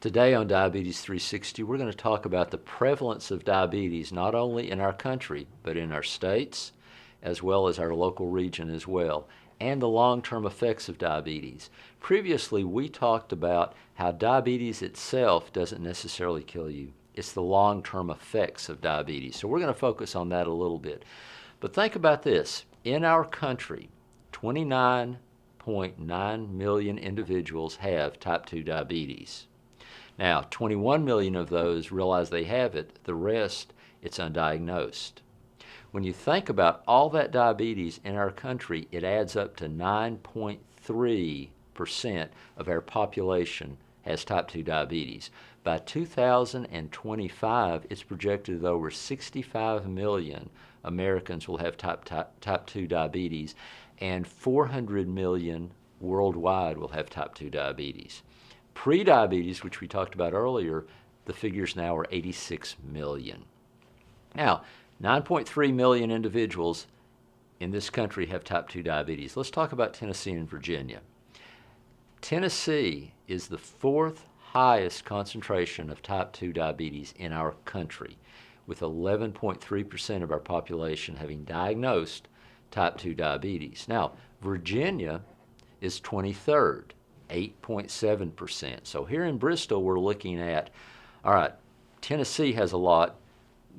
Today on Diabetes 360, we're going to talk about the prevalence of diabetes not only in our country, but in our states, as well as our local region as well, and the long-term effects of diabetes. Previously, we talked about how diabetes itself doesn't necessarily kill you. It's the long-term effects of diabetes. So we're going to focus on that a little bit. But think about this. In our country, 29.9 million individuals have type 2 diabetes. Now, 21 million of those realize they have it. The rest, it's undiagnosed. When you think about all that diabetes in our country, it adds up to 9.3% of our population has type 2 diabetes. By 2025, it's projected that over 65 million Americans will have type 2 diabetes, and 400 million worldwide will have type 2 diabetes. Pre-diabetes, which we talked about earlier, the figures now are 86 million. Now, 9.3 million individuals in this country have type 2 diabetes. Let's talk about Tennessee and Virginia. Tennessee is the fourth highest concentration of type 2 diabetes in our country, with 11.3% of our population having diagnosed type 2 diabetes. Now, Virginia is 23rd, 8.7%. So here in Bristol, we're looking at, all right, Tennessee has a lot,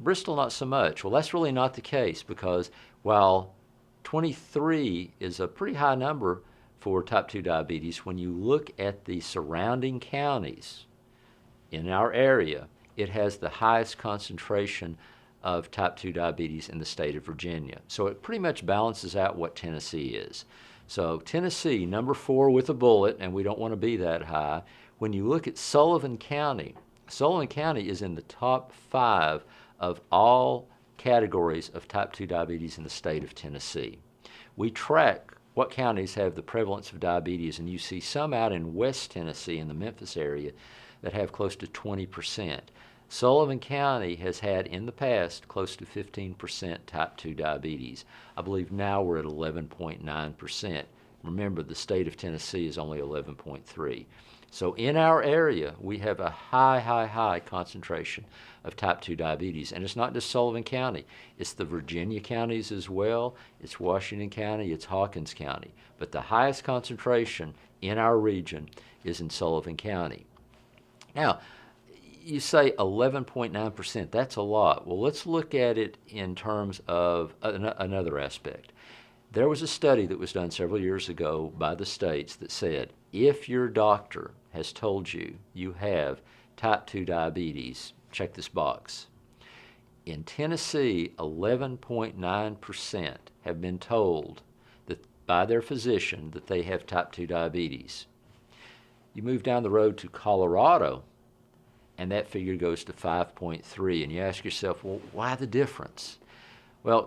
Bristol not so much. Well, that's really not the case, because while 23 is a pretty high number for type 2 diabetes, when you look at the surrounding counties in our area, it has the highest concentration of type 2 diabetes in the state of Virginia. So it pretty much balances out what Tennessee is. So Tennessee, number 4 with a bullet, and we don't want to be that high. When you look at Sullivan County is in the top 5 of all categories of type 2 diabetes in the state of Tennessee. We track what counties have the prevalence of diabetes, and you see some out in West Tennessee in the Memphis area that have close to 20%. Sullivan County has had in the past close to 15% type 2 diabetes. I believe now we're at 11.9%. Remember, the state of Tennessee is only 11.3%. So in our area, we have a high concentration of type 2 diabetes. And it's not just Sullivan County. It's the Virginia counties as well. It's Washington County. It's Hawkins County. But the highest concentration in our region is in Sullivan County. Now, you say 11.9%, that's a lot. Well, let's look at it in terms of another aspect. There was a study that was done several years ago by the states that said, if your doctor has told you you have type 2 diabetes, check this box. In Tennessee, 11.9% have been told that by their physician that they have type 2 diabetes. You move down the road to Colorado, and that figure goes to 5.3, and you ask yourself, well, why the difference? Well,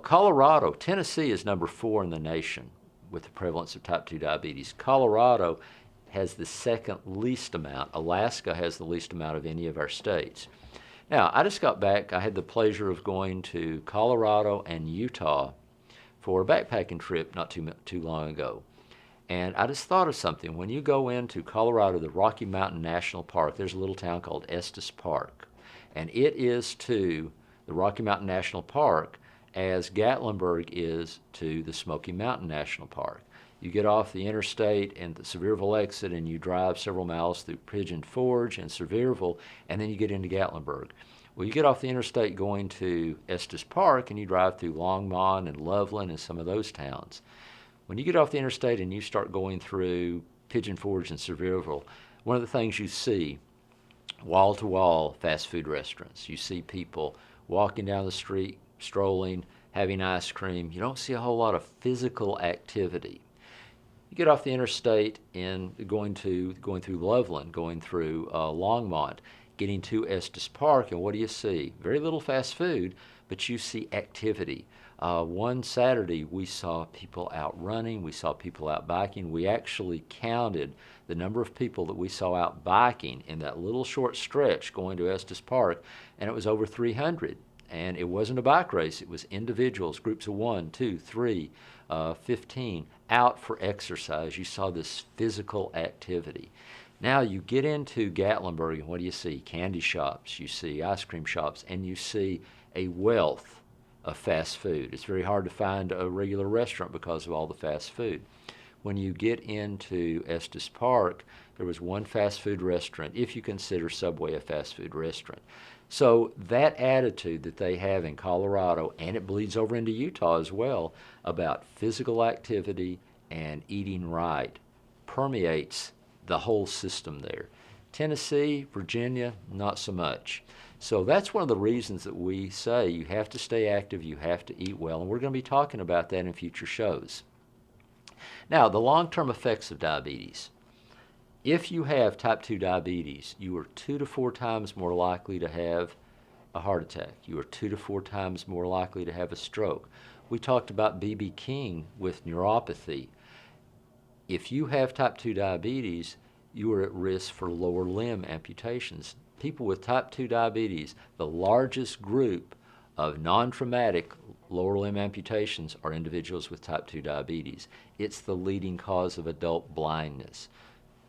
Tennessee is number 4 in the nation with the prevalence of type 2 diabetes. Colorado has the second least amount. Alaska has the least amount of any of our states. Now, I just got back. I had the pleasure of going to Colorado and Utah for a backpacking trip not too long ago. And I just thought of something. When you go into Colorado, the Rocky Mountain National Park, there's a little town called Estes Park. And it is to the Rocky Mountain National Park as Gatlinburg is to the Smoky Mountain National Park. You get off the interstate and the Sevierville exit, and you drive several miles through Pigeon Forge and Sevierville, and then you get into Gatlinburg. Well, you get off the interstate going to Estes Park, and you drive through Longmont and Loveland and some of those towns. When you get off the interstate and you start going through Pigeon Forge and Sevierville, one of the things you see, wall-to-wall fast food restaurants. You see people walking down the street, strolling, having ice cream. You don't see a whole lot of physical activity. You get off the interstate and going through Loveland, going through Longmont, getting to Estes Park, and what do you see? Very little fast food, but you see activity. One Saturday, we saw people out running, we saw people out biking. We actually counted the number of people that we saw out biking in that little short stretch going to Estes Park, and it was over 300. And it wasn't a bike race, it was individuals, groups of 1, 2, 3, 15, out for exercise. You saw this physical activity. Now you get into Gatlinburg, and what do you see? Candy shops, you see ice cream shops, and you see a wealth of fast food. It's very hard to find a regular restaurant because of all the fast food. When you get into Estes Park, there was one fast food restaurant, if you consider Subway a fast food restaurant. So that attitude that they have in Colorado, and it bleeds over into Utah as well, about physical activity and eating right, permeates the whole system there. Tennessee, Virginia, not so much. So that's one of the reasons that we say you have to stay active, you have to eat well, and we're going to be talking about that in future shows. Now, the long-term effects of diabetes. If you have type 2 diabetes, you are 2 to 4 times more likely to have a heart attack. You are 2 to 4 times more likely to have a stroke. We talked about B.B. King with neuropathy. If you have type 2 diabetes, you are at risk for lower limb amputations. People with type 2 diabetes, the largest group of non-traumatic lower limb amputations are individuals with type 2 diabetes. It's the leading cause of adult blindness.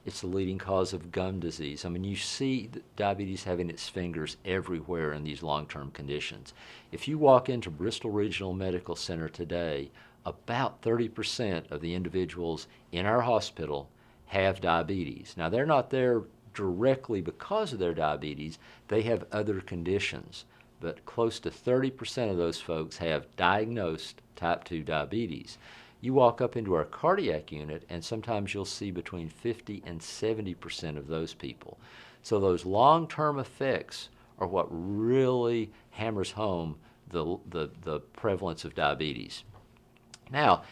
It's the leading cause of gum disease. I mean, you see diabetes having its fingers everywhere in these long-term conditions. If you walk into Bristol Regional Medical Center today, about 30% of the individuals in our hospital have diabetes. Now, they're not there directly because of their diabetes. They have other conditions. But close to 30% of those folks have diagnosed type 2 diabetes. You walk up into our cardiac unit, and sometimes you'll see between 50 and 70% of those people. So those long-term effects are what really hammers home the prevalence of diabetes. Now,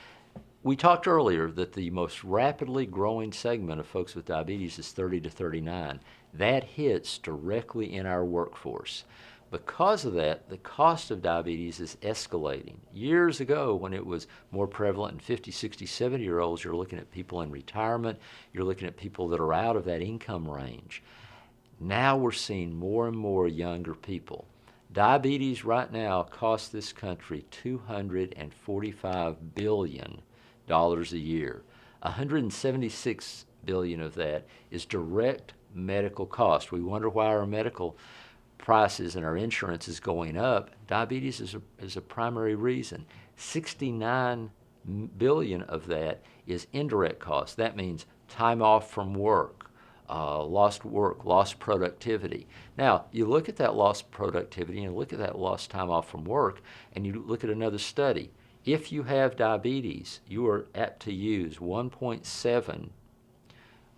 we talked earlier that the most rapidly growing segment of folks with diabetes is 30 to 39. That hits directly in our workforce. Because of that, the cost of diabetes is escalating. Years ago, when it was more prevalent in 50, 60, 70-year-olds, you're looking at people in retirement, you're looking at people that are out of that income range. Now we're seeing more and more younger people. Diabetes right now costs this country $245 billion a year. $176 billion of that is direct medical cost. We wonder why our medical prices and our insurance is going up. Diabetes is a primary reason. $69 billion of that is indirect costs. That means time off from work, lost productivity. Now, you look at that lost productivity and look at that lost time off from work, and you look at another study. If you have diabetes, you are apt to use 1.7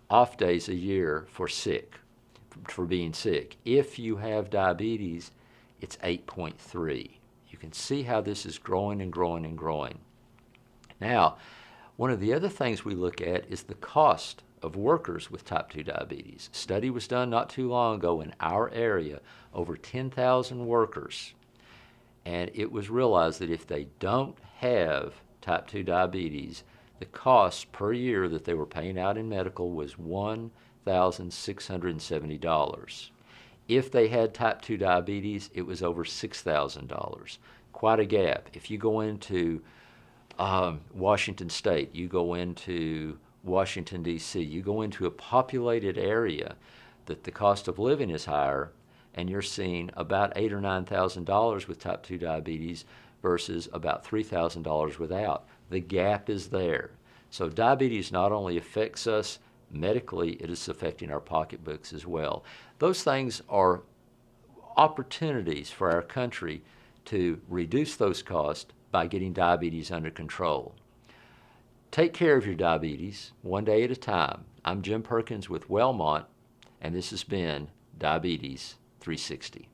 off days a year for being sick. If you have diabetes, it's 8.3. You can see how this is growing and growing and growing. Now, one of the other things we look at is the cost of workers with type 2 diabetes. A study was done not too long ago in our area, over 10,000 workers, and it was realized that if they don't have type 2 diabetes, the cost per year that they were paying out in medical was $1,670. If they had type 2 diabetes, it was over $6,000. Quite a gap. If you go into Washington State, you go into Washington, D.C., you go into a populated area that the cost of living is higher, and you're seeing about $8,000 or $9,000 with type 2 diabetes versus about $3,000 without. The gap is there. So diabetes not only affects us medically, it is affecting our pocketbooks as well. Those things are opportunities for our country to reduce those costs by getting diabetes under control. Take care of your diabetes one day at a time. I'm Jim Perkins with Wellmont, and this has been Diabetes 360.